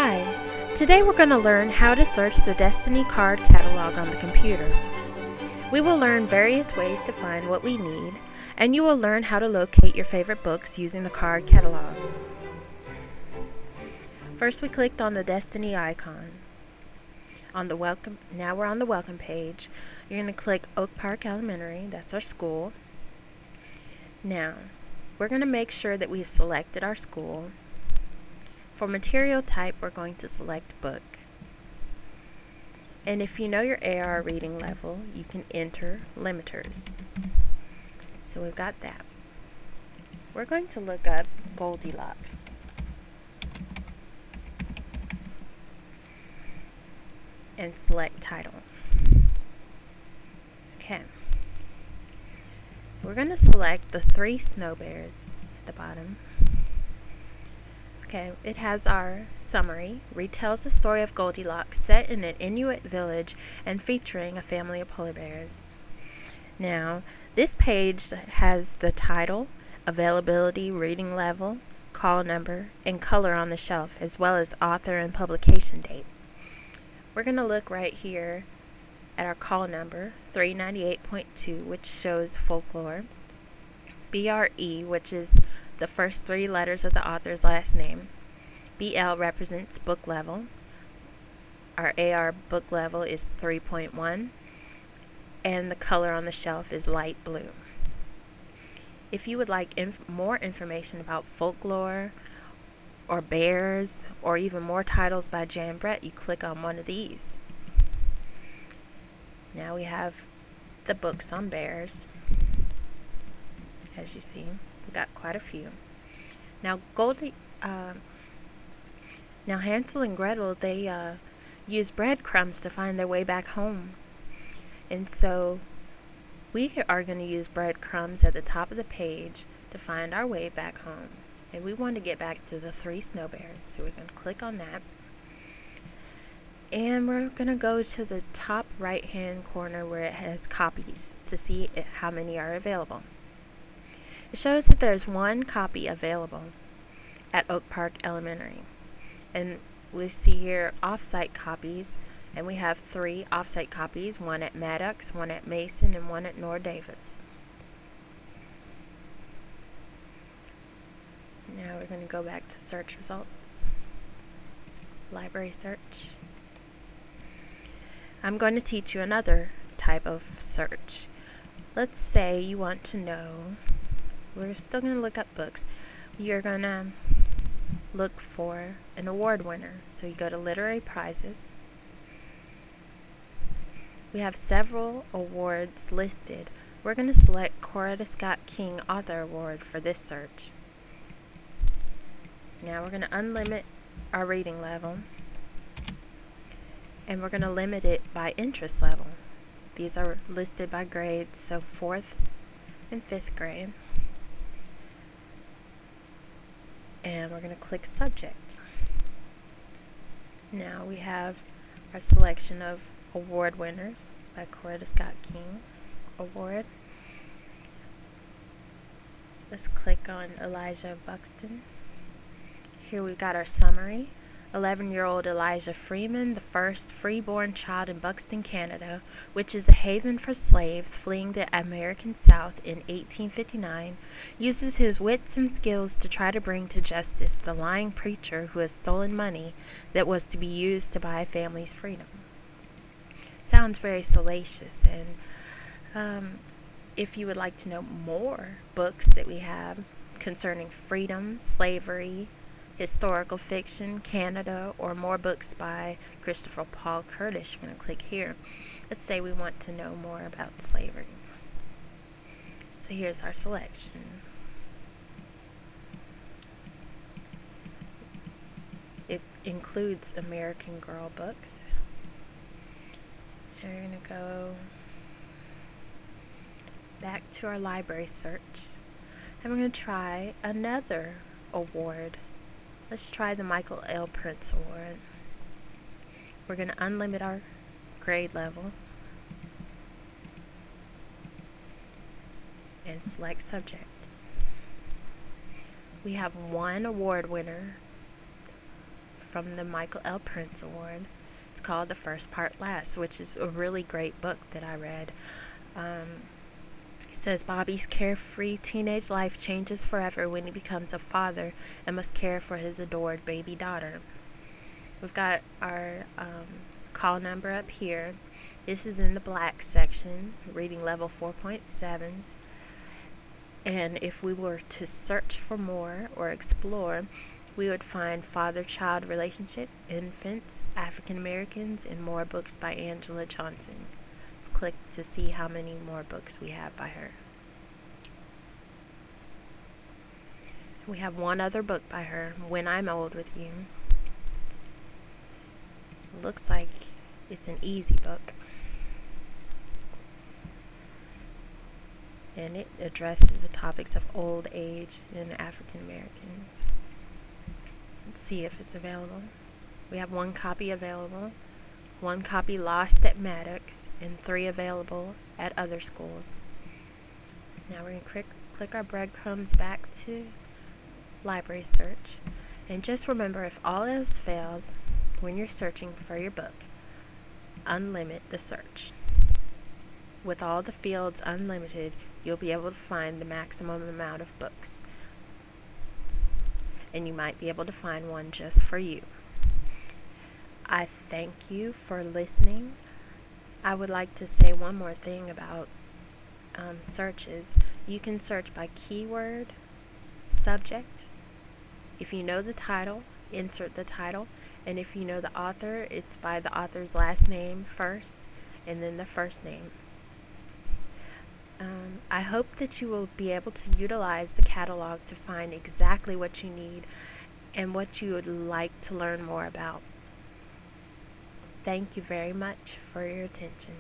Hi, today we're going to learn how to search the Destiny card catalog on the computer. We will learn various ways to find what we need, and you will learn how to locate your favorite books using the card catalog. First, we clicked on the Destiny icon. Now we're on the welcome page. You're going to click Oak Park Elementary, that's our school. Now, we're going to make sure that we've selected our school. For material type, we're going to select book. And if you know your AR reading level, you can enter limiters. So we've got that. We're going to look up Goldilocks. And select title. Okay. We're going to select the 3 snow bears at the bottom. Okay, it has our summary, retells the story of Goldilocks set in an Inuit village and featuring a family of polar bears. Now, this page has the title, availability, reading level, call number, and color on the shelf, as well as author and publication date. We're going to look right here at our call number, 398.2, which shows folklore, BRE, which is the first 3 letters of the author's last name. BL represents book level. Our AR book level is 3.1, and the color on the shelf is light blue. If you would like more information about folklore or bears or even more titles by Jan Brett, you click on one of these. Now we have the books on bears. As you see, we got quite a few. Now now Hansel and Gretel, they use breadcrumbs to find their way back home. And so we are going to use breadcrumbs at the top of the page to find our way back home. And we want to get back to the 3 snow bears, so we're going to click on that. And we're going to go to the top right hand corner where it has copies to see how many are available. It shows that there's 1 copy available at Oak Park Elementary. And we see here off-site copies, and we have 3 off-site copies, 1 at Maddox, 1 at Mason, and 1 at Nora Davis. Now we're going to go back to search results. Library search. I'm going to teach you another type of search. Let's say you want to know, we're still going to look up books. You're going to look for an award winner. So you go to literary prizes. We have several awards listed. We're going to select Coretta Scott King Author Award for this search. Now we're going to unlimit our reading level, and we're going to limit it by interest level. These are listed by grades, so 4th and 5th grade. And we're going to click subject. Now we have our selection of award winners by Coretta Scott King Award. Let's click on Elijah Buxton. Here we've got our summary. 11-year-old Elijah Freeman, the first freeborn child in Buxton, Canada, which is a haven for slaves fleeing the American South in 1859, uses his wits and skills to try to bring to justice the lying preacher who has stolen money that was to be used to buy a family's freedom. Sounds very salacious, and if you would like to know more books that we have concerning freedom, slavery, historical fiction, Canada, or more books by Christopher Paul Curtis, you're going to click here. Let's say we want to know more about slavery. So here's our selection. It includes American Girl books. And we're going to go back to our library search. And we're going to try another award. Let's try the Michael L. Prince Award. We're going to unlimit our grade level and select subject. We have 1 award winner from the Michael L. Prince Award. It's called The First Part Last, which is a really great book that I read. It says Bobby's carefree teenage life changes forever when he becomes a father and must care for his adored baby daughter. We've got our call number up here. This is in the black section, reading level 4.7. And if we were to search for more or explore, we would find father-child relationship, infants, African Americans, and more books by Angela Johnson. Let's click to see how many more books we have by her. We have one other book by her, When I'm Old with You. Looks like it's an easy book. And it addresses the topics of old age in African Americans. Let's see if it's available. We have one copy available, one copy lost at Maddox, and 3 available at other schools. Now we're going to click our breadcrumbs back to library search. And just remember, if all else fails, when you're searching for your book, unlimit the search. With all the fields unlimited, you'll be able to find the maximum amount of books. And you might be able to find one just for you. I thank you for listening. I would like to say one more thing about searches. You can search by keyword, subject. If you know the title, insert the title. And if you know the author, it's by the author's last name first and then the first name. I hope that you will be able to utilize the catalog to find exactly what you need and what you would like to learn more about. Thank you very much for your attention.